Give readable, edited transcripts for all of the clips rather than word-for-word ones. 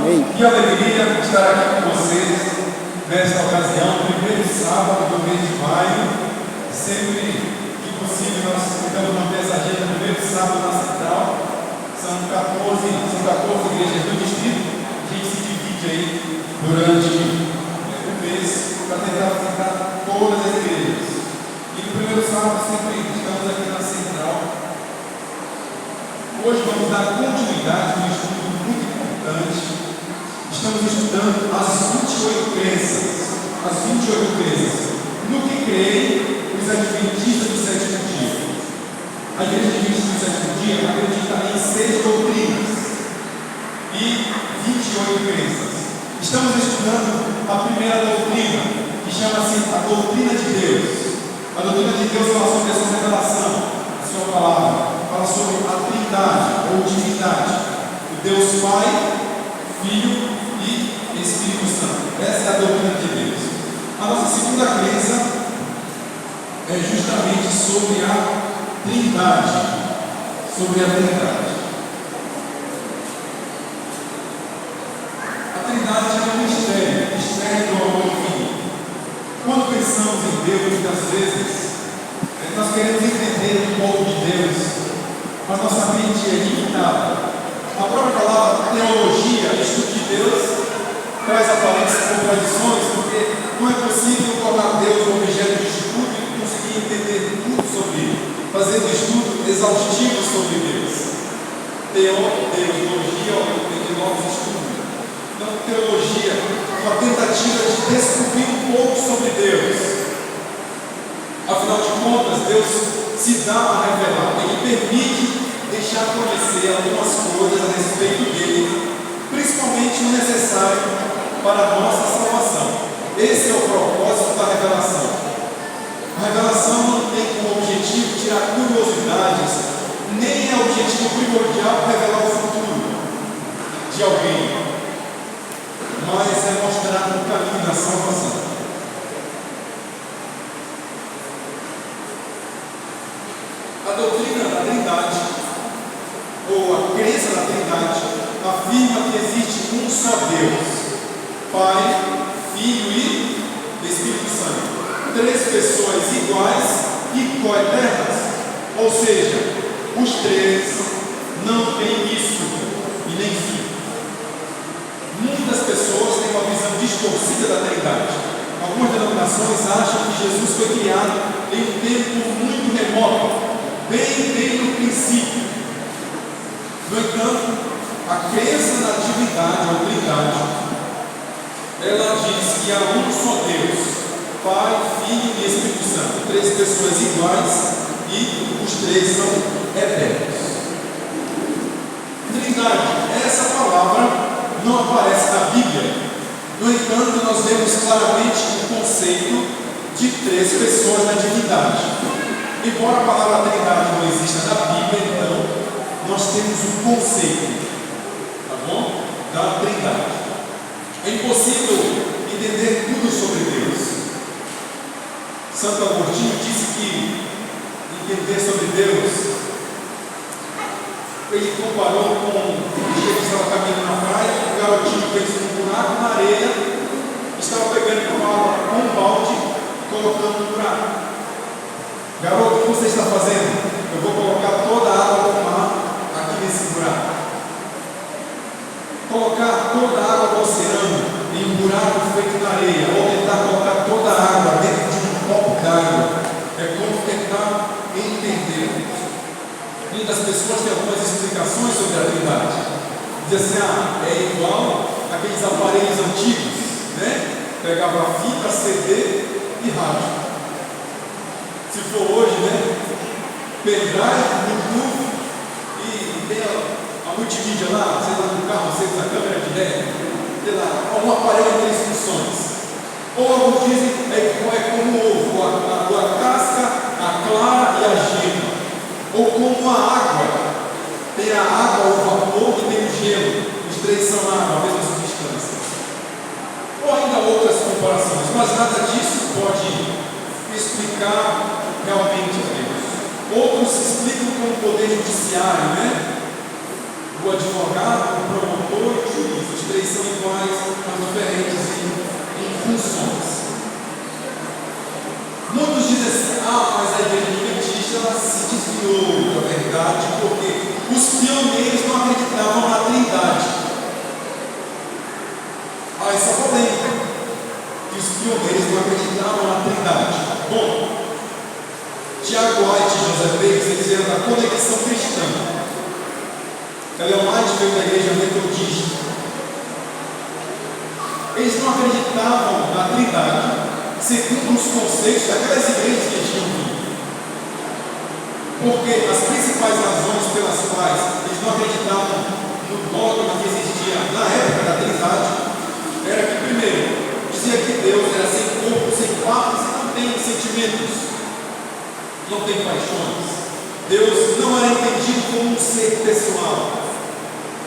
Amém. Que alegria estar aqui com vocês nesta ocasião, primeiro sábado do mês de maio. Sempre que possível, nós tentamos manter essa agenda no primeiro sábado na Central. São 14 igrejas do distrito. A gente se divide aí durante o mês para tentar visitar todas as igrejas. E no primeiro sábado sempre estamos aqui na Central. Hoje vamos dar continuidade a um estudo muito importante. Estamos estudando as 28 crenças. As 28 crenças. No que creem os adventistas do sétimo dia. A igreja adventista do sétimo dia acredita em 6 doutrinas e 28 crenças. Estamos estudando a primeira doutrina, que chama-se a doutrina de Deus. A doutrina de Deus fala sobre a sua revelação, a sua palavra. Fala sobre a Trindade ou divindade, o Deus Pai, Filho e Espírito Santo. Essa é a doutrina de Deus. A nossa segunda crença é justamente sobre a Trindade. Sobre a Trindade. A Trindade é um mistério do amor infinito. Quando pensamos em Deus, muitas vezes, nós queremos entender um pouco de Deus, mas nossa mente é limitada. A própria palavra teologia, estudo de Deus, traz aparentes contradições, porque não é possível tornar Deus um objeto de estudo e conseguir entender tudo sobre ele, fazendo estudo exaustivo sobre Deus. Teologia é novos estudos. Então, teologia é uma tentativa de descobrir um pouco sobre Deus. Afinal de contas, Deus se dá a revelar, Ele permite deixar conhecer algumas coisas a respeito dele, principalmente o necessário para a nossa salvação. Esse é o propósito da revelação. A revelação não tem como objetivo tirar curiosidades, nem é o objetivo primordial revelar o futuro de alguém, mas é mostrar o caminho da salvação. A doutrina da Trindade, ou a crença da Trindade, afirma que existe um só Deus, Pai, Filho e Espírito Santo. 3 pessoas iguais e coeternas, ou seja, os 3 não têm início e nem fim. Muitas pessoas têm uma visão distorcida da Trindade. Algumas denominações acham que Jesus foi criado em um tempo muito remoto, bem no princípio. No entanto, a crença na divindade ou trindade, ela diz que há um só Deus, Pai, Filho e Espírito Santo, 3 pessoas iguais e os 3 são eternos. Trindade, essa palavra não aparece na Bíblia. No entanto, nós vemos claramente o conceito de 3 pessoas na divindade. Embora a palavra Trindade não exista na Bíblia, então nós temos um conceito, tá bom? Da Trindade. É impossível entender tudo sobre Deus. Santo Agostinho disse que entender sobre Deus, ele comparou com um dia que estava caminhando na praia, um garotinho fez um buraco na areia, estava pegando com um balde e colocando no buraco. Garoto, o que você está fazendo? Eu vou colocar toda a água do mar aqui nesse buraco. Colocar toda a água do oceano em um buraco feito na areia, ou tentar colocar toda a água dentro de um copo d'água, é como tentar entender. Muitas pessoas têm algumas explicações sobre a Trindade. Dizem assim, é igual aqueles aparelhos antigos, né? Pegava fita, CD e rádio. Se for hoje, né? Pendrive, Bluetooth e tem a multimídia lá, sei lá, no carro, sei lá, a câmera de ré, sei lá, um aparelho de 3 funções. Ou alguns dizem é como o ovo, a casca, a clara e a gema. Ou como a água, tem a água, o vapor e tem o gelo. Os 3 são água, a mesma substância. Ou ainda outras comparações, mas nada disso pode explicar realmente a Deus. Outros explicam com o poder judiciário, né? O advogado, o promotor e o juiz, os 3 são eu da igreja metodista. Eles não acreditavam na Trindade segundo os conceitos daquelas igrejas que eles tinham vindo. Porque as principais razões pelas quais eles não acreditavam no dogma que existia na época da Trindade era que, primeiro, dizia que Deus era sem corpo, sem partes e não tem sentimentos, não tem paixões. Deus não era entendido como um ser pessoal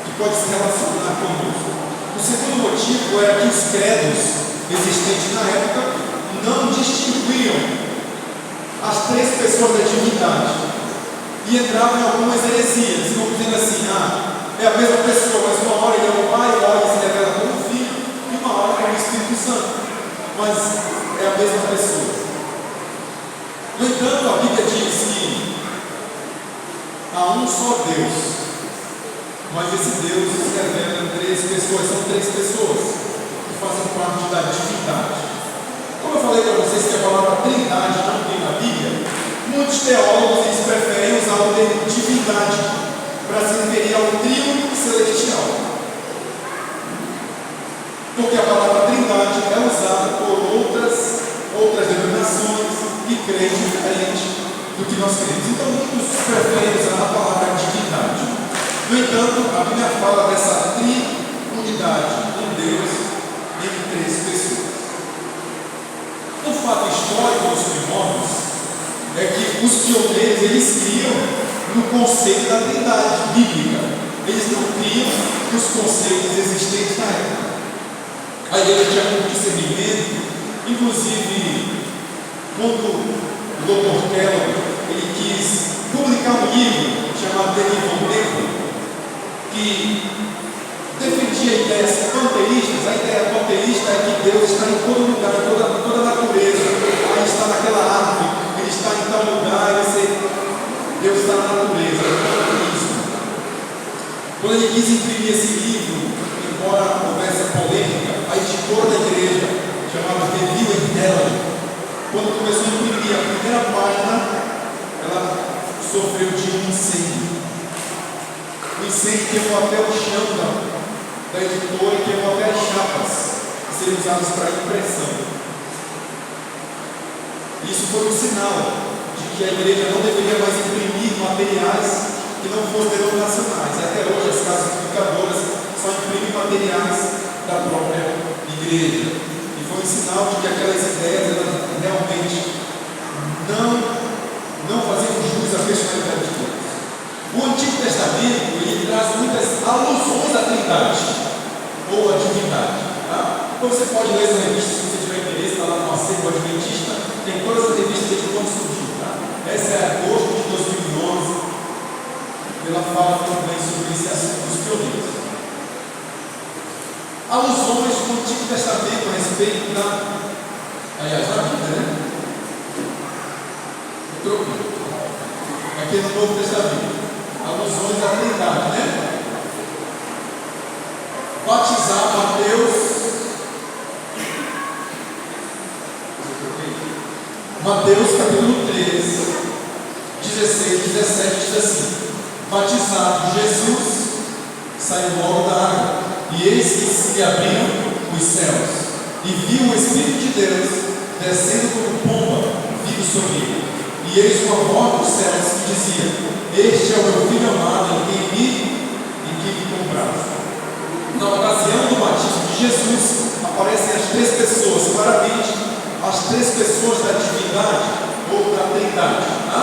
que pode se relacionar conosco. O segundo motivo era que os credos existentes na época não distinguiam as três pessoas da divindade e entravam em algumas heresias, como dizendo assim: é a mesma pessoa, mas uma hora ele é o Pai, uma hora ele se revela como Filho e uma hora como Espírito Santo, mas é a mesma pessoa. No entanto, a Bíblia diz que há um só Deus, mas esse Deus se revela em três pessoas. São três pessoas que fazem parte da divindade. Como eu falei para vocês que a palavra Trindade não tem na Bíblia, muitos teólogos eles preferem usar o termo divindade para se referir ao trio celestial, porque a palavra Trindade é usada por outras denominações que creem diferente do que nós cremos. Então muitos preferem usar a palavra divindade. No entanto, a Bíblia fala dessa triunidade em Deus em três pessoas. O fato histórico dos primórdios é que os pioneiros eles criam no conceito da Trindade bíblica. Eles não criam nos conceitos existentes na época. A igreja tinha muito discernimento, inclusive quando o Dr. Keller ele quis publicar um livro chamado The Living Temple, que defendia ideias panteístas. A ideia panteísta é que Deus está em todo lugar, em toda a natureza. Aí está naquela árvore, ele está em tal lugar, Deus está na natureza. Quando ele quis imprimir esse livro, embora houvesse polêmica, a editora da igreja, chamada Review and Herald, quando começou a imprimir a primeira página, ela sofreu de um incêndio. O incêndio queimou até o chão da editora e queimou até as chapas que seriam usadas para impressão. Isso foi um sinal de que a igreja não deveria mais imprimir materiais que não fossem denominacionais. Até hoje as casas publicadoras só imprimem materiais da própria igreja. E foi um sinal de que aquelas ideias realmente não faziam jus à personalidade de Deus. O Antigo Testamento ele traz muitas alusões à Trindade ou à divindade. Tá? Então você pode ler essa revista se você tiver interesse, está lá no acervo adventista, tem todas as revistas desde quando surgiu. Tá? Essa é agosto de 2011. Ela fala também sobre esse assunto dos pioneiros. Alusões do Antigo Testamento a respeito da. Aliás, na Bíblia, né? Troquei. Aqui no Novo Testamento. Alusões à Trindade, né? Batizar Mateus capítulo 3, 16, 17 diz assim: batizado Jesus, saiu logo da água, e eis que se abriram os céus, e viu o Espírito de Deus descendo como pomba, vindo sobre ele. E eis uma voz dos céus que dizia: este é o meu filho amado, em quem me compraste. Na ocasião do batismo de Jesus, aparecem as três pessoas, claramente as três pessoas da divindade ou da Trindade. Tá?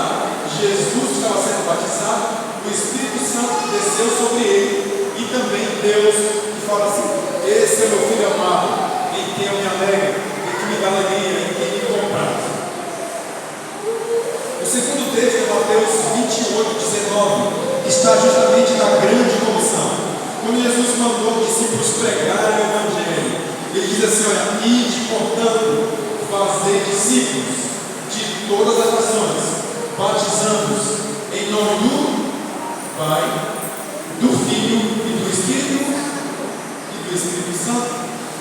Jesus estava sendo batizado, o Espírito Santo desceu sobre ele, e também Deus que fala assim: esse é meu filho amado, em quem eu me alegro, em quem me dá alegria, em quem me compraste. O segundo texto é Mateus 28, 19, que está justamente na grande comissão. Quando Jesus mandou os discípulos pregarem o Evangelho, ele diz assim: olha, ide, portanto, fazer discípulos de todas as nações, batizando-os em nome do Pai, do Filho e do Espírito Santo.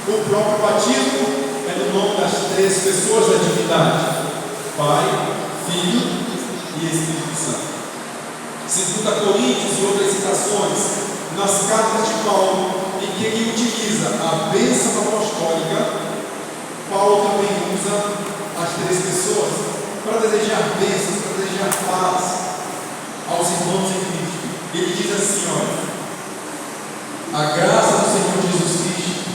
O próprio batismo é no nome das três pessoas da divindade: Pai, Filho e Espírito Santo. 2 Coríntios e outras citações nas cartas de Paulo, em que ele utiliza a bênção apostólica, Paulo também usa as três pessoas para desejar bênçãos, para desejar paz aos irmãos em Cristo. Ele diz assim: olha, a graça do Senhor Jesus Cristo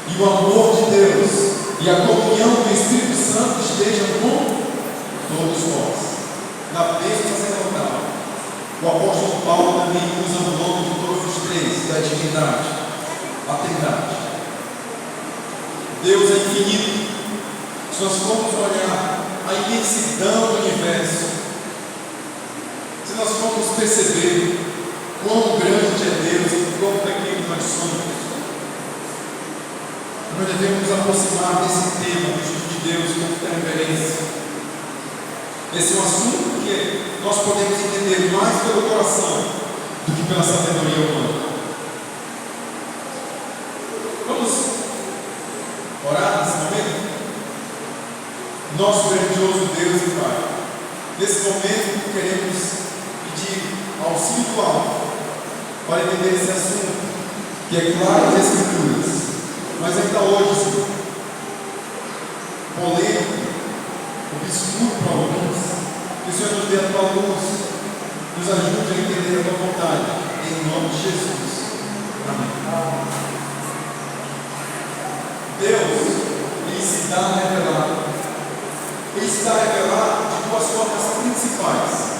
e o amor de Deus e a comunhão do Espírito Santo estejam com todos nós. Na bênção sacerdotal, o apóstolo Paulo também usa o nome de todos os três, da divindade, a Trindade. Deus é infinito. Se nós formos olhar a imensidão do universo, se nós formos perceber quão grande é Deus e quão pequeno nós somos, nós devemos nos aproximar desse tema do estudo de Deus com reverência. Esse é um assunto que nós podemos entender mais pelo coração do que pela sabedoria humana. Vamos orar nesse momento? Nosso grandioso Deus e Pai, nesse momento queremos pedir auxílio do alto para entender esse assunto, que é claro nas Escrituras, mas ainda hoje, Senhor, polêmico, obscuro para alguns, que o Senhor nos dê a tua luz, nos ajude a entender a tua vontade, em nome de Jesus. Amém. Deus, Ele se dá a revelar. Ele se dá a revelar de duas formas principais.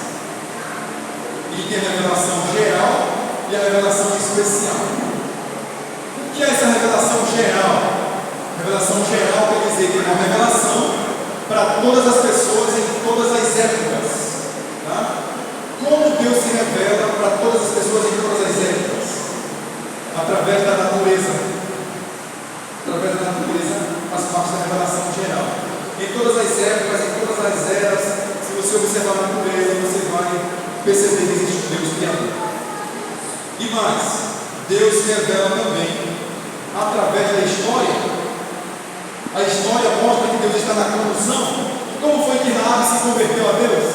Ele tem a revelação geral e a revelação especial. O que é essa revelação geral? A revelação geral quer dizer que é uma revelação para todas as pessoas em todas as épocas. Tá? Como Deus se revela para todas as pessoas em todas as épocas? Através da natureza. Através da natureza faz parte da revelação geral. Em todas as épocas, em todas as eras, se você observar a natureza, você vai perceber que existe um Deus criador. E mais, Deus se revela também através da história. A história mostra que Deus está na condução. Como foi que Raabe se converteu a Deus?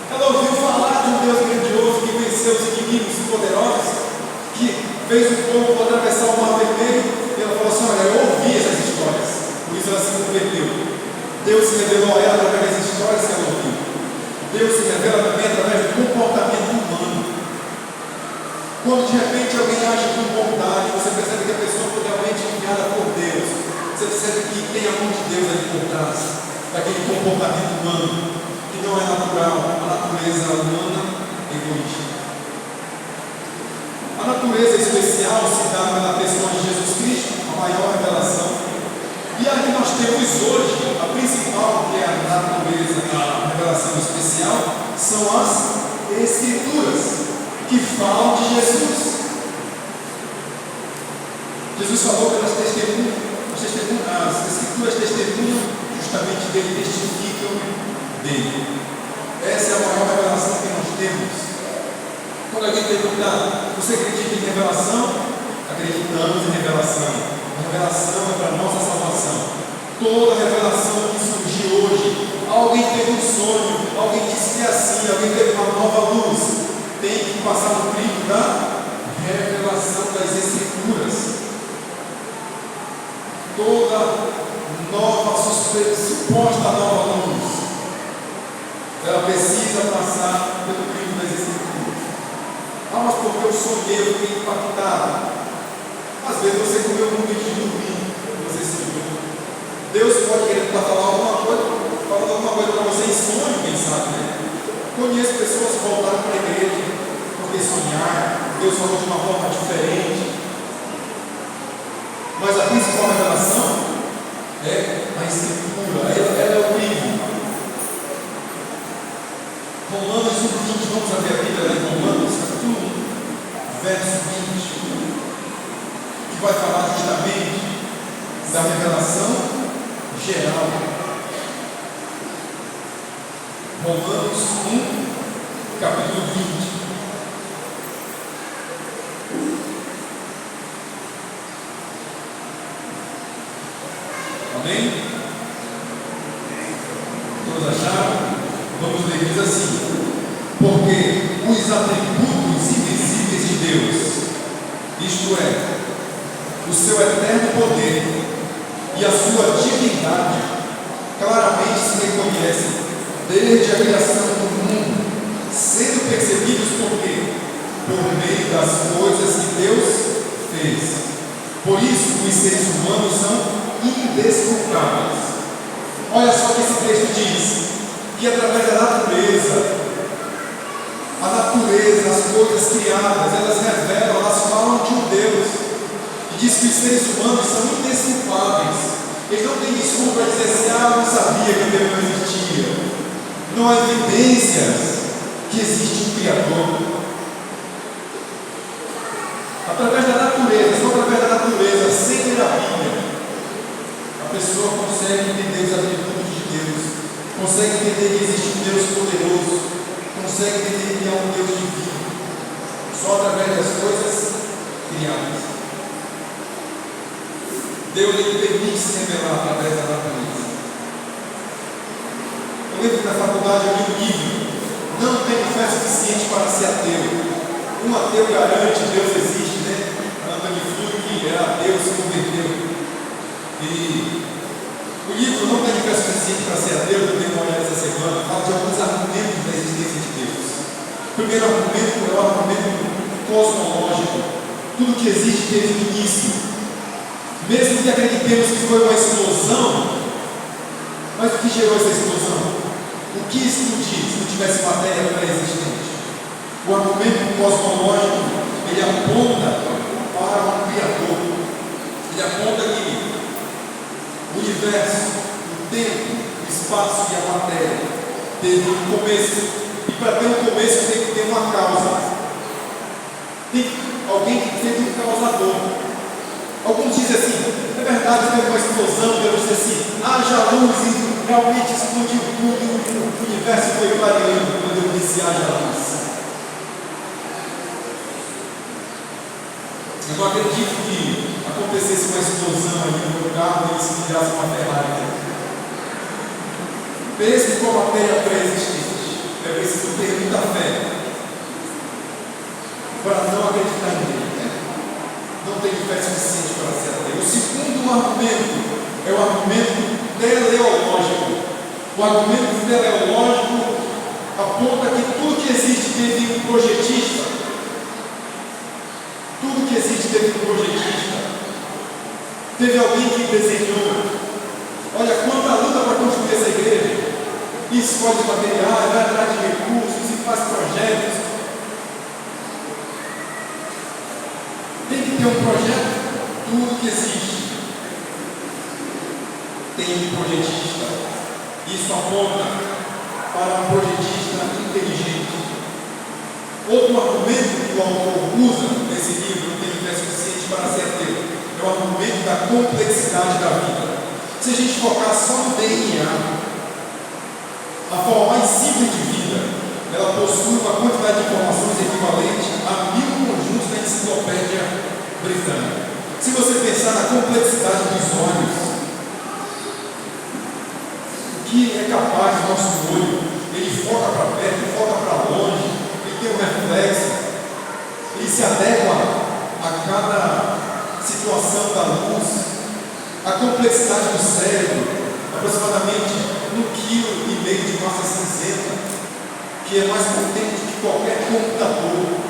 Ela ouviu falar de um Deus grandioso que venceu os inimigos poderosos, que fez o povo atravessar o mar vermelho. E ela falou assim: olha, eu ouvi essas histórias, por isso ela se converteu. Deus se revelou a ela através das histórias que ela ouviu. Deus se revela também através do comportamento humano. Quando de repente alguém age com bondade, você percebe que a pessoa foi realmente enviada por Deus. Você percebe que tem a mão de Deus ali por trás daquele comportamento humano que não é natural, a natureza humana egoísta. A natureza especial se dá na pessoa de Jesus Cristo, a maior revelação. E a que nós temos hoje, a principal, que é a natureza, a revelação especial, são as Escrituras, que falam de Jesus. Jesus falou que as Escrituras testemunham justamente dele, testificam dele. Essa é a maior revelação que nós temos. Quando alguém perguntar, você acredita em revelação? Acreditamos em revelação. A revelação é para a nossa salvação. Toda revelação que surgiu hoje, alguém teve um sonho, alguém disse que é assim, alguém teve uma nova luz, tem que passar no crivo da revelação das Escrituras. Toda nova, suposta nova luz, ela precisa passar pelo crivo das Escrituras. Ah, mas porque eu sonhei, eu fiquei impactado. Às vezes você comeu muito de dormir, você se viu. Deus pode querer falar alguma coisa, falando alguma coisa para você em sonho, quem sabe, né? Conheço pessoas que voltaram para a igreja porque sonharam, Deus falou de uma forma diferente. Mas a principal revelação é a Escritura, ela é o livro. Romanos 1:20, vamos abrir a Bíblia em Romanos, capítulo 1, verso 20. Que vai falar justamente da revelação geral. Romanos 1, capítulo 20. Amém? Todos acharam? Vamos ler, diz assim: porque os atributos invisíveis de Deus, isto é, o seu eterno poder e a sua divindade, claramente se reconhecem desde a criação do mundo, sendo percebidos por quê? Por meio das coisas que Deus fez. Por isso, os seres humanos são indesculpáveis. Olha só o que esse texto diz: que através da natureza, a natureza, as coisas criadas, elas revelam, elas falam de um Deus. E diz que os seres humanos são indesculpáveis. Eles não têm desculpa para dizer assim: ah, eu não sabia que Deus não existia. Não há evidências que existe um Criador. Através da natureza, só através da natureza, sem ler a Bíblia, a pessoa consegue entender os atributos de Deus, consegue entender que existe um Deus poderoso, consegue entender que há um Deus divino, só através das coisas criadas. Deus ele permite se revelar através da natureza. Eu lembro que na faculdade eu li um livro: Não tenho fé suficiente para ser ateu. Um ateu garante que Deus existe, né? Antônio Fluke era ateu, se converteu. E o livro Não Tenho Fé Suficiente para Ser Ateu, que eu dei uma olhada essa semana, fala de alguns argumentos da existência de Deus. O primeiro argumento é o argumento cosmológico. Tudo que existe teve início. Mesmo que acreditemos que foi uma explosão, mas o que gerou essa explosão? O que explodir se não tivesse matéria pré-existente? O argumento cosmológico, ele aponta para um Criador. Ele aponta que o universo, o tempo, o espaço e a matéria teve um começo. E para ter um começo tem que ter uma causa. Tem alguém que teve um causador. Alguns dizem assim: é verdade, teve uma explosão, Deus disse assim: haja luz, e realmente explodiu tudo, o universo foi clareando quando eu disse haja luz. Eu não acredito que acontecesse uma explosão ali no meu carro e ele se virasse uma Ferrari. Mesmo com a matéria pré-existente, é preciso ter muita fé para não acreditar nele. Não tem fé suficiente para ser ateu. O segundo argumento é o argumento teleológico. O argumento teleológico aponta que tudo que existe teve um projetista. Tudo que existe teve um projetista. Teve alguém que desenhou. Olha quanta luta para construir essa igreja. E escolhe materiais, vai atrás de recursos e faz projetos. Tem que ter um projeto. Tudo que existe tem um projetista. Isso aponta para um projetista inteligente. Outro argumento que o autor usa nesse livro, Não Tenho Fé Suficiente para Ser Ateu, é o argumento da complexidade da vida. Se a gente focar só no DNA, a forma mais simples de vida, ela possui uma quantidade de informações equivalente a 1000 conjuntos da enciclopédia britânica. Se você pensar na complexidade dos olhos, o que é capaz do nosso olho, ele foca para perto, ele foca para longe, ele tem um reflexo, ele se adequa a cada situação da luz. A complexidade do cérebro, aproximadamente 1,5 kg de massa cinzenta, que é mais potente que qualquer computador.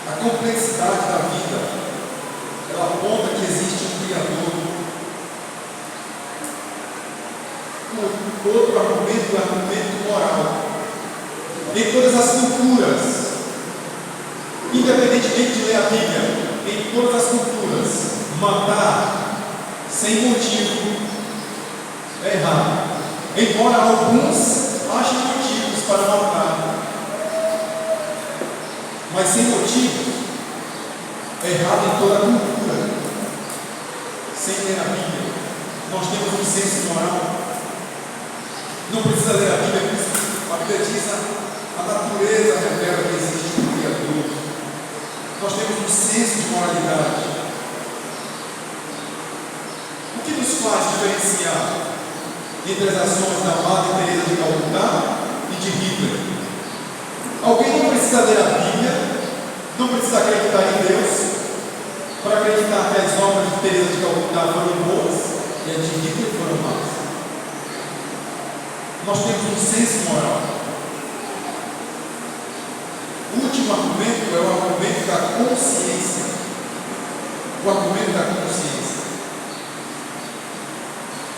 A complexidade da vida, ela aponta que existe um Criador. O outro argumento é o argumento moral. Em todas as culturas, independentemente de ler a Bíblia, em todas as culturas, matar sem motivo é errado. Embora alguns achem motivos para matar, mas sem motivo é errado em toda a cultura. Sem ler a Bíblia, nós temos um senso moral. Não precisa ler a Bíblia, a Bíblia diz a natureza revela que existe um Criador. Nós temos um senso de moralidade. O que nos faz diferenciar entre as ações da Madre Teresa de Calcutá e de Hitler? Alguém não precisa ler a Bíblia Não precisa acreditar em Deus para acreditar que as obras de Teresa de Calcutá foram boas e as de Hitler foram más. Nós temos um senso moral. O último argumento é o argumento da consciência. O argumento da consciência.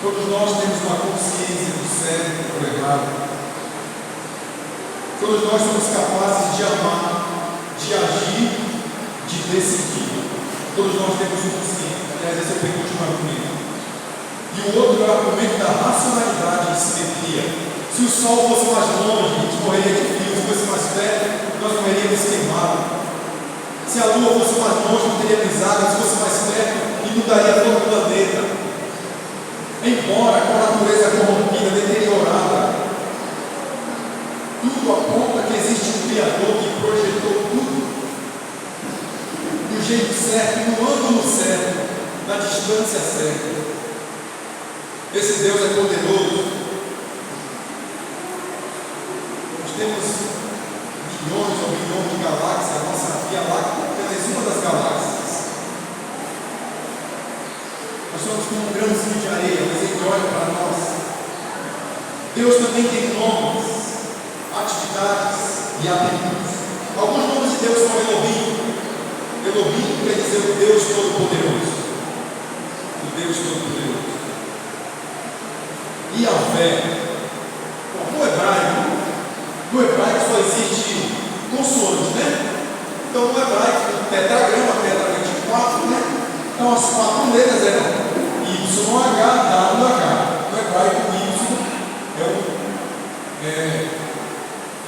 Todos nós temos uma consciência do certo e do errado. Todos nós somos capazes de amar, de agir, de decidir. Todos nós temos um consciência. Aliás, esse é o penúltimo argumento. E o outro é o argumento da racionalidade e simetria. Se o sol fosse mais longe, a gente morreria de frio. Se fosse mais perto, nós morreríamos queimados. Se a lua fosse mais longe, não teria pisado. Se fosse mais perto, inundaria todo o planeta. Embora com a natureza corrompida, deteriorada, tudo aponta que existe um Criador que projetou tudo do jeito certo, no ângulo certo, na distância certa. Esse Deus é poderoso. Nós temos milhões ou bilhões de galáxias. A nossa Via Láctea é apenas uma das galáxias. Nós somos como um grãozinho de areia, mas Ele olha para nós. Deus também tem nomes, atividades e atributos. Alguns nomes de Deus são Elohim. Elohim quer dizer o Deus Todo-Poderoso. O Deus Todo-Poderoso. Yahvé. No hebraico só existe consoante, né? Então no hebraico, tetragrama, tetra 24, né? Então as 4 letras eram YH, WH. No hebraico, Y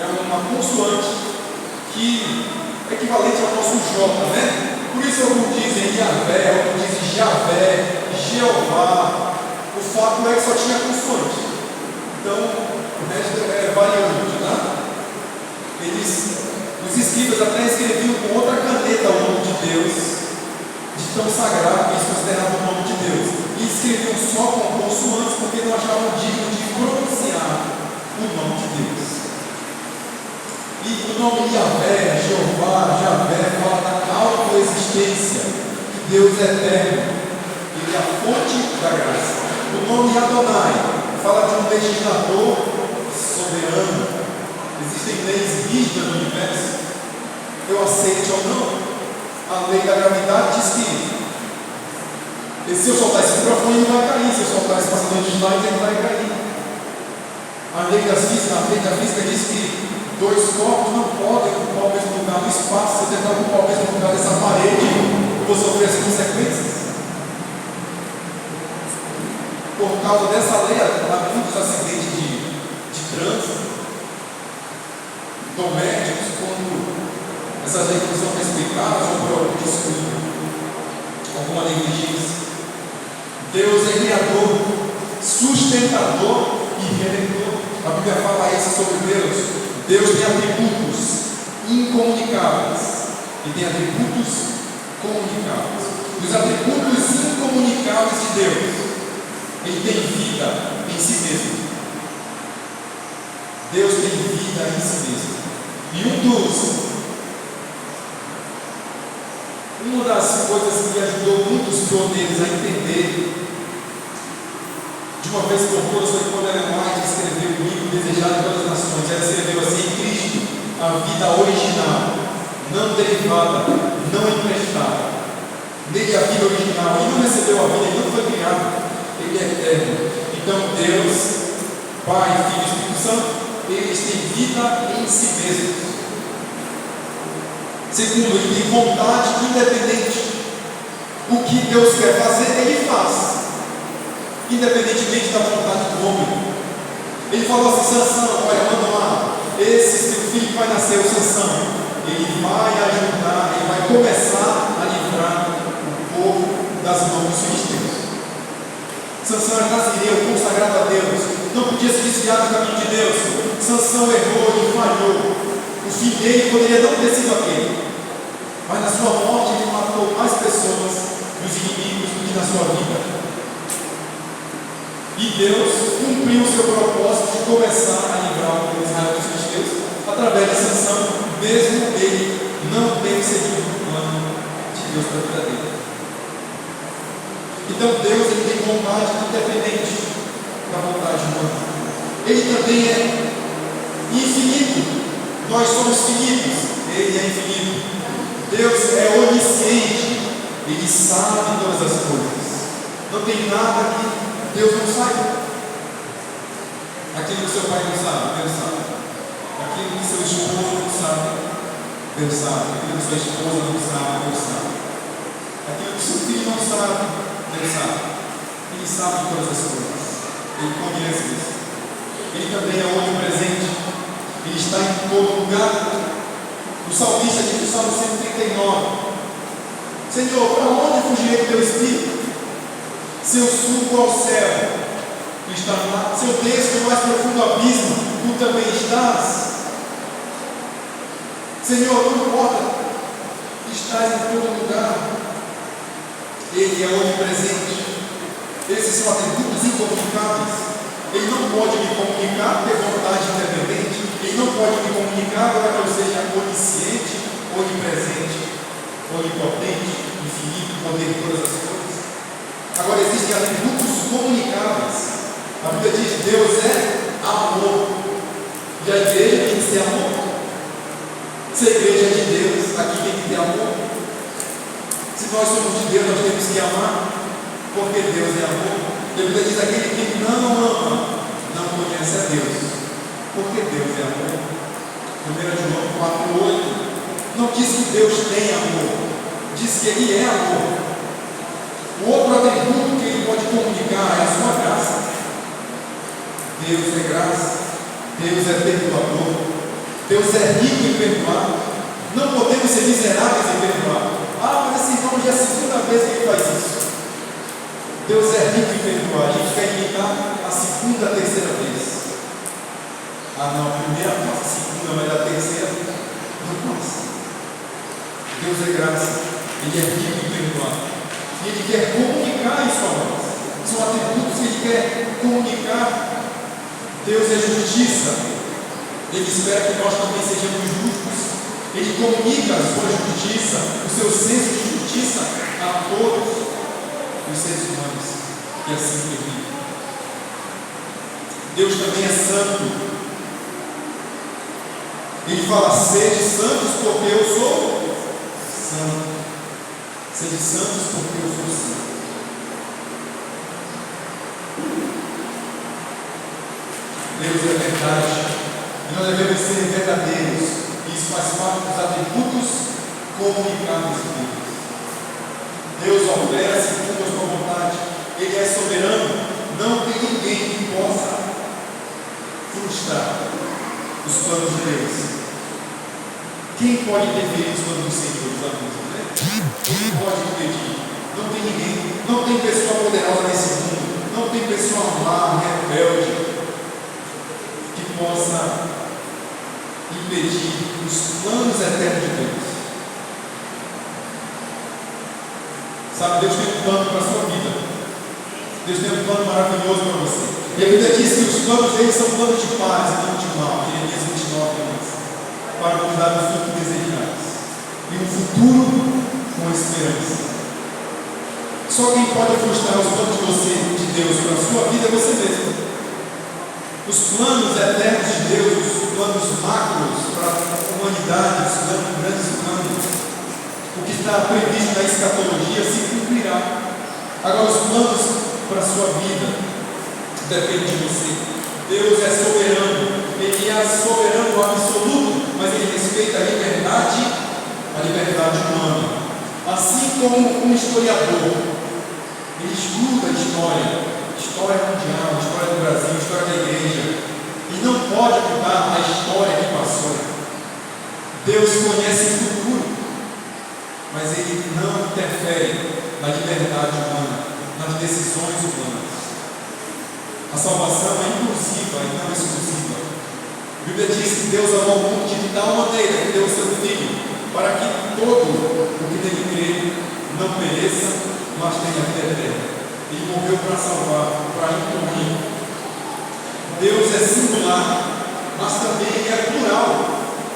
é uma consoante que é equivalente ao nosso J, né? Por isso alguns dizem Yahvé, alguns dizem Javé, Jeová. O fato é que só tinha consoante. Então, o resto é variante, tá? Os escribas até escreviam com outra caneta o nome de Deus, de tão sagrado que eles consideravam o nome de Deus. E escreviam só com consoantes porque não achavam digno de pronunciar o nome de Deus. E o nome Yahvé, Jeová, Javé, fala da autoexistência, que Deus é eterno, Ele é a fonte da graça. O nome Adonai fala de um legislador soberano. Existem leis rígidas no universo. Eu aceito ou não. A lei da gravidade diz que se eu soltar esse microfone, ele vai cair. Se eu soltar esse passador de slides, ele vai cair. A lei da física diz que 2 corpos não podem ocupar o mesmo lugar no espaço. Se eu tentar ocupar o mesmo lugar dessa parede, eu vou sofrer as consequências. Por causa dessa lei, há muitos acidentes de trânsito domésticos, quando essas leis não são respeitadas ou por algum descuido, alguma negligência. Deus é criador, sustentador e redentor. A Bíblia fala isso sobre Deus. Deus tem atributos incomunicáveis e tem atributos comunicáveis. Os atributos incomunicáveis de Deus, Ele tem vida em si mesmo. Deus tem vida em si mesmo. E uma das coisas que ajudou muitos pioneiros a entender de uma vez por todas foi quando Ellen White escreveu o livro Desejado de Todas as Nações. Ela escreveu assim: em Cristo, a vida original, não derivada, não emprestada. Nele a vida original. Ele não recebeu a vida, ele não foi criado. Ele é eterno. Então Deus, Pai, Filho e Espírito Santo, eles têm vida em si mesmos. Segundo, ele tem vontade independente. O que Deus quer fazer, ele faz, independentemente da vontade do homem. Ele falou assim: Sansão, olha, manda lá, esse seu filho que vai nascer, o Sansão, ele vai ajudar, ele vai começar a livrar o povo das mãos dos filisteus. Sansão era nazireu, consagrado a Deus, não podia se desviar do caminho de Deus. Sansão errou e falhou. O fim dele poderia não ter sido aquele, mas na sua morte ele matou mais pessoas dos inimigos do que na sua vida. E Deus cumpriu o seu propósito de começar a livrar o povo de Israel dos filisteus através de Sansão, mesmo ele não tem seguido o plano de Deus para a vida dele. Então Deus ele tem vontade independente da vontade humana. Ele também é infinito. Nós somos finitos. Ele é infinito. Deus é onisciente. Ele sabe todas as coisas. Não tem nada que Deus não saiba. Aquilo que seu pai não sabe, Deus sabe. Aquilo que seu esposo não sabe, Deus sabe. Aquilo que sua esposa não sabe, Deus sabe. Aquilo que seu filho não sabe, Deus sabe. Ele sabe de todas as coisas. Ele conhece isso. Ele também é onipresente. Ele está em todo lugar. O salmista diz no Salmo 139: Senhor, para onde fugirei do teu espírito? Se eu subo ao céu, tu estás lá. Se eu desço no mais profundo abismo, tu também estás. Senhor, não importa, estás em todo lugar. Ele é onipresente. Esses são atributos incomunicáveis. Ele não pode me comunicar, ter vontade independente. Ele não pode me comunicar para que eu seja onisciente, onipresente, onipotente, infinito, poder de todas as coisas. Agora existem atributos comunicáveis. A Bíblia diz: Deus é amor. E a igreja tem que ser amor. Se a igreja é de Deus, aqui tem que ter amor. Se nós somos de Deus, nós temos que amar, porque Deus é amor. A Bíblia diz: aquele que não ama, não conhece a Deus, porque Deus é amor. 1 João 4,8 não diz que Deus tem amor, diz que Ele é amor. O outro atributo que Ele pode comunicar é a sua graça. Deus é graça, Deus é perdoador, Deus é rico em perdoar. Não podemos ser miseráveis em perdoar. Ah, mas esse irmão já é a segunda vez que ele faz isso. Deus é rico em perdoar. A gente quer imitar a segunda, a terceira vez. Ah não, a primeira passa, a segunda, mas a terceira não passa. Deus é graça. Ele é rico em perdoar. E Ele quer comunicar isso a nós. São atributos que Ele quer comunicar. Deus é justiça. Ele espera que nós também sejamos justos. Ele comunica a sua justiça, o seu senso de justiça a todos os seres humanos, e assim permite. Deus também é santo. Ele fala: sede santos porque eu sou santo. Sede santos porque eu sou santo. Deus é verdade, e nós devemos ser verdadeiros. Isso faz parte dos atributos comunicáveis de Deus. Deus opera segundo a sua vontade. Ele é soberano. Não tem ninguém que possa frustrar os planos de Deus. Quem pode interferir nos planos do Senhor? Os amigos, né? Quem pode impedir? Não tem ninguém. Não tem pessoa poderosa nesse mundo. Não tem pessoa má, rebelde, que possa impedir os planos eternos de Deus. Sabe, Deus tem um plano para a sua vida. Deus tem um plano maravilhoso para você. E a Bíblia diz que os planos dele são planos de paz e não de mal. Jeremias 29, para nos dar o fruto que desejamos e um futuro com esperança. Só quem pode frustrar os planos de Deus para a sua vida é você mesmo. Os planos eternos de Deus, os planos macros para a humanidade, os grandes planos, o que está previsto na escatologia se cumprirá. Agora, os planos para a sua vida dependem de você. Deus é soberano. Ele é soberano absoluto, mas Ele respeita a liberdade humana. Assim como um historiador, ele estuda história mundial, história do Brasil, história da igreja, e não pode mudar a história que passou. Deus conhece o futuro, mas Ele não interfere na liberdade humana, nas decisões humanas. A salvação é inclusiva e não exclusiva. A Bíblia diz que Deus amou o mundo de tal maneira que deu o seu Filho, para que todo o que nele crê não pereça, mas tenha vida eterna. Ele morreu para salvar, para incluir. Deus é singular, mas também Ele é plural.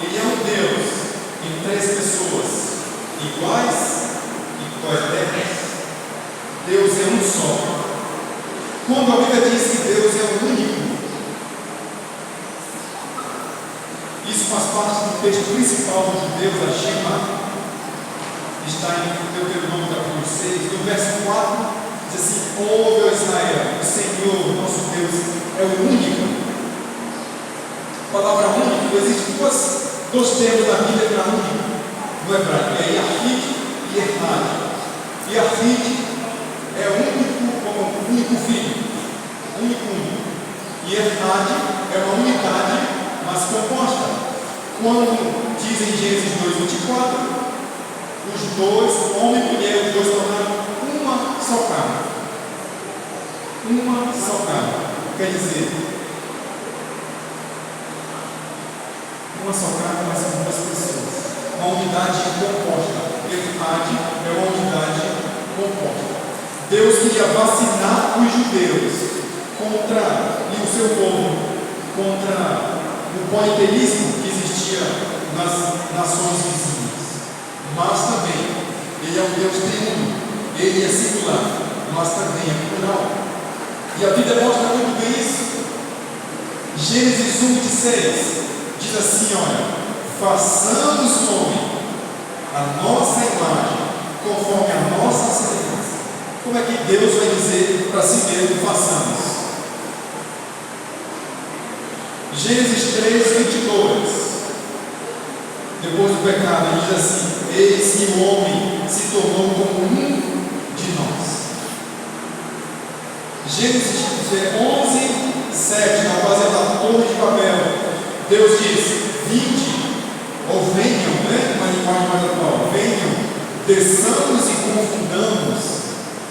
Ele é um Deus em três pessoas iguais e coeternas. Deus é um só. Quando a Bíblia diz que Deus é o único, isso faz parte do texto principal dos judeus, a Shema. Está em Deuteronômio capítulo 6, no verso 4, diz assim: ouve, ó Israel, o Senhor, nosso Deus, é o único. A palavra único, existem dois termos na Bíblia para único, no hebraico, é Yahid e Echad. Yahid é único como único filho, único. E Echad é uma unidade, mas composta. Quando diz em Gênesis 2:24, os dois, homem e mulher, os dois tornaram uma só carne. Uma só carne. Quer dizer, uma só carne, mas são duas pessoas. Uma unidade composta. Echad é uma unidade composta. Deus queria vacinar os judeus e o seu povo contra o politeísmo que existia nas nações vizinhas. Mas também, Ele é um Deus triuno, Ele é singular, mas também é plural. E a Bíblia mostra muito bem isso. Gênesis 1:6 diz assim: olha, façamos o homem a nossa imagem, conforme a nossa semelhança. Como é que Deus vai dizer para si mesmo: façamos? Gênesis 3:22. Depois do pecado, ele diz assim: eis que o homem se tornou como um de nós. Gênesis 11:7, na base da Torre de Babel, Deus diz: vinde, ou venham, uma linguagem mais atual, venham, desçamos e confundamos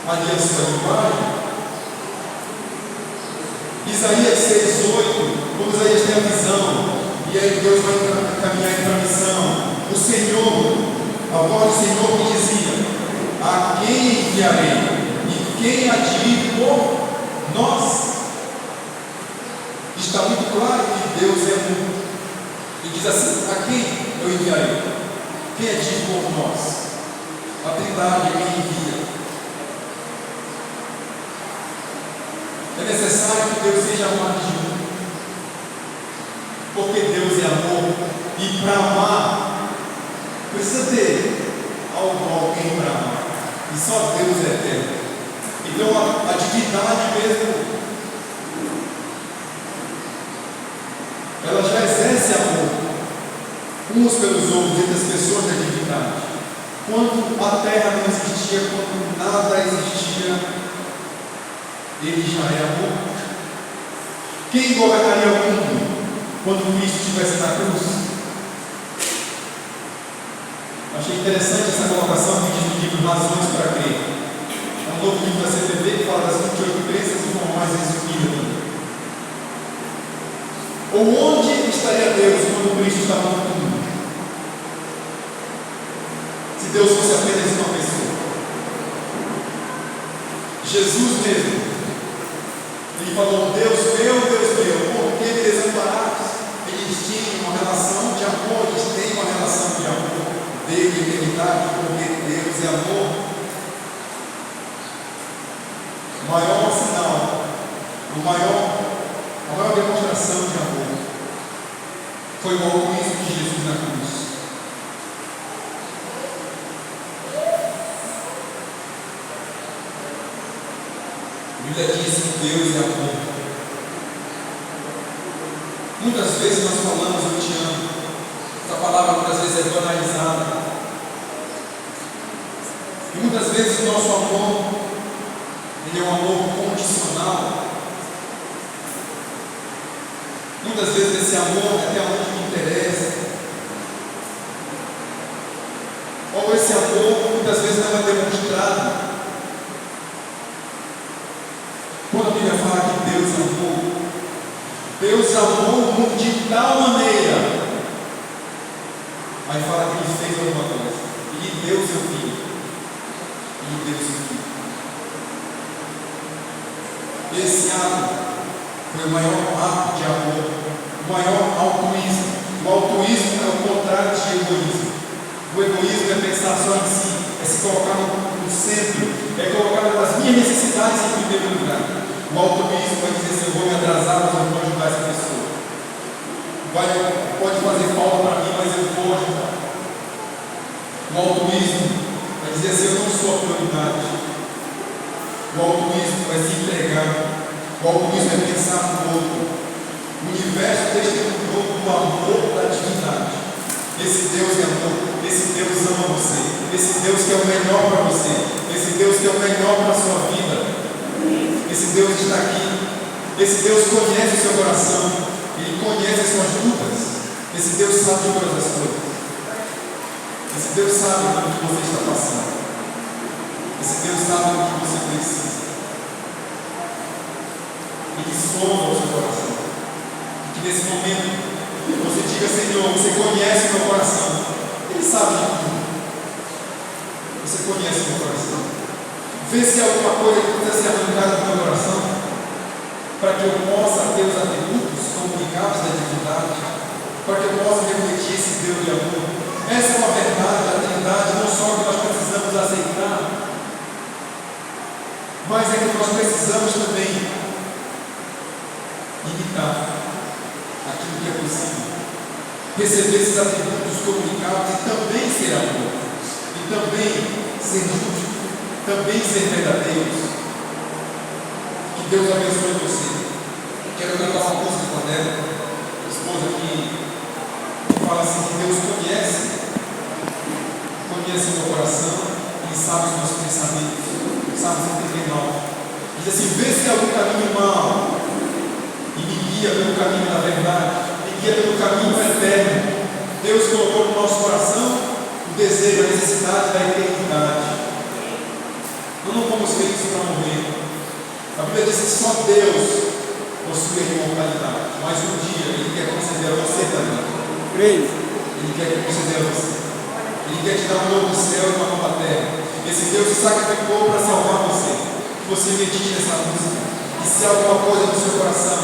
ali a sua linguagem. Isaías 6:8, quando Isaías tem a visão, e aí Deus vai caminhar para a missão. O Senhor, a voz do Senhor que dizia: a quem enviarei? E quem há de ir por nós? Está muito claro que Deus é um. E diz assim: a quem eu enviarei? Quem é de ir por nós? A Trindade é quem envia. É necessário que Deus seja mais de um. Porque Deus é amor, e para amar precisa ter alguém para amar, e só Deus é eterno. Então a divindade mesmo, ela já exerce amor uns pelos outros entre as pessoas da divindade. Quando a terra não existia, quando nada existia, Ele já é amor. Quem governaria o mundo quando Cristo estivesse na cruz? Achei interessante essa colocação que diz no livro Razões para Crer. É um novo livro da CPB que fala das 28 crenças de forma mais resumida. Ou onde estaria Deus quando Cristo estava no mundo? Se Deus fosse apenas uma pessoa. Jesus mesmo, Ele falou: Deus meu, por que me desamparaste? Eles tinham uma relação de amor, eles têm uma relação de amor dele, eternidade, porque Deus é amor. O maior sinal, a maior demonstração de amor foi o alcoolismo de Jesus na cruz. A Bíblia diz que Deus é amor. Muitas vezes nós falamos eu te amo. Essa palavra muitas vezes é banalizada. E muitas vezes o nosso amor, ele é um amor condicional. Muitas vezes esse amor é até onde me interessa. Ou esse amor muitas vezes não é demonstrado. Quando a Bíblia fala que Deus amou, Deus amou o mundo de tal maneira. Aí fala que Ele fez alguma coisa. Ele deu seu filho. Ele deu seu filho. Esse ato foi o maior ato de amor, o maior altruísmo. O altruísmo é o contrário de egoísmo. O egoísmo é pensar só em si, é se colocar no centro, é colocar as minhas necessidades em primeiro lugar. O altruísmo vai dizer assim: eu vou me atrasar, mas eu vou ajudar essa pessoa. Pode fazer falta para mim, mas eu vou ajudar. O altruísmo vai dizer assim: eu não sou a prioridade. O altruísmo vai se entregar. O altruísmo é pensar no outro. O universo testemunhou do amor da divindade. Esse Deus é amor. Esse Deus ama você. Esse Deus que é o melhor para você. Esse Deus que é o melhor para a sua vida. Esse Deus está aqui. Esse Deus conhece o seu coração. Ele conhece as suas lutas. Esse Deus sabe de todas as coisas. Esse Deus sabe do que você está passando. Esse Deus sabe do que você precisa. Ele sonda o seu coração. Que nesse momento você diga: Senhor, você conhece o meu coração. Ele sabe de tudo. Você conhece o meu coração. Vê se há alguma coisa que precisa ser arrancada do meu coração, para que eu possa ter os atributos comunicados da divindade, para que eu possa refletir esse Deus de amor. Essa é uma verdade da Trindade, não só que nós precisamos aceitar, mas é que nós precisamos também imitar aquilo que é possível. Receber esses atributos comunicados e também ser amor, e também ser justo, também ser verdadeiros. Que Deus abençoe você. Quero cantar uma música com a Débora, minha esposa que fala assim: que Deus conhece o meu coração e sabe os meus pensamentos. Salmo 79 diz assim: vê se há algum caminho mau e me guia pelo caminho da verdade, me guia pelo caminho eterno. Deus colocou no nosso coração o desejo, a necessidade da eternidade. Nós não fomos feitos para morrer. A Bíblia diz que só Deus possui a imortalidade, mas um dia Ele quer conceder a você também. Creio. Ele quer conceder a você. Ele quer te dar um novo céu e uma nova terra. Esse Deus se sacrificou para salvar você. Que você medite nessa música. E se há alguma coisa no seu coração,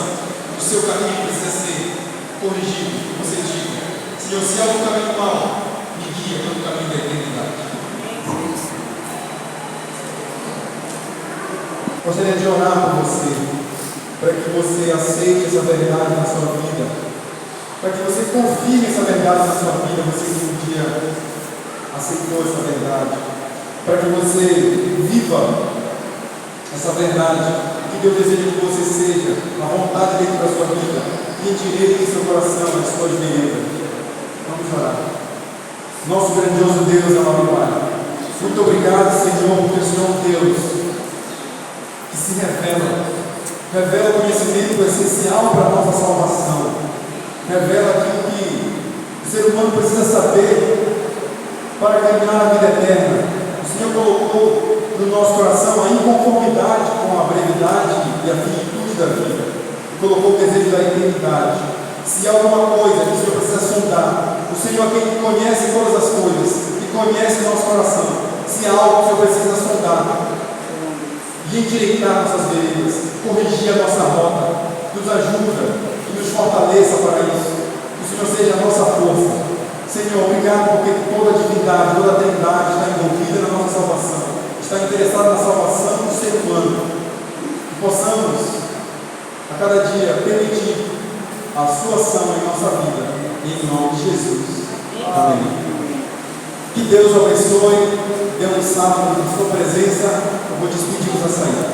no seu caminho precisa ser corrigido, você diga: Senhor, se há algum caminho mau, me guia pelo caminho da eternidade. Gostaria de orar por você, para que você aceite essa verdade na sua vida, para que você confirme essa verdade na sua vida. Você que um dia aceitou essa verdade, para que você viva essa verdade, que Deus deseja que você seja a vontade dentro da sua vida, e endireite em seu coração as suas veredas. Vamos orar. Nosso grandioso Deus, amado Pai, muito obrigado, Senhor, porque o Senhor é um Deus que se revela o conhecimento essencial para a nossa salvação, revela aquilo que o ser humano precisa saber para ganhar a vida eterna. O Senhor colocou no nosso coração a inconformidade com a brevidade e a finitude da vida, e colocou o desejo da eternidade. Se há alguma coisa que o Senhor precisa sondar, o Senhor é aquele que conhece todas as coisas, que conhece o nosso coração. Se há algo que o Senhor precisa sondar e endireitar nossas veredas, corrigir a nossa rota, nos ajuda e nos fortaleça para isso. Que o Senhor seja a nossa força. Senhor, obrigado porque toda a divindade, toda a trindade está envolvida na nossa salvação, está interessada na salvação do ser humano. Que possamos a cada dia permitir a sua ação em nossa vida, em nome de Jesus. Amém. Que Deus o abençoe. Dê um sábado na sua presença. Eu vou despedir-vos a saída.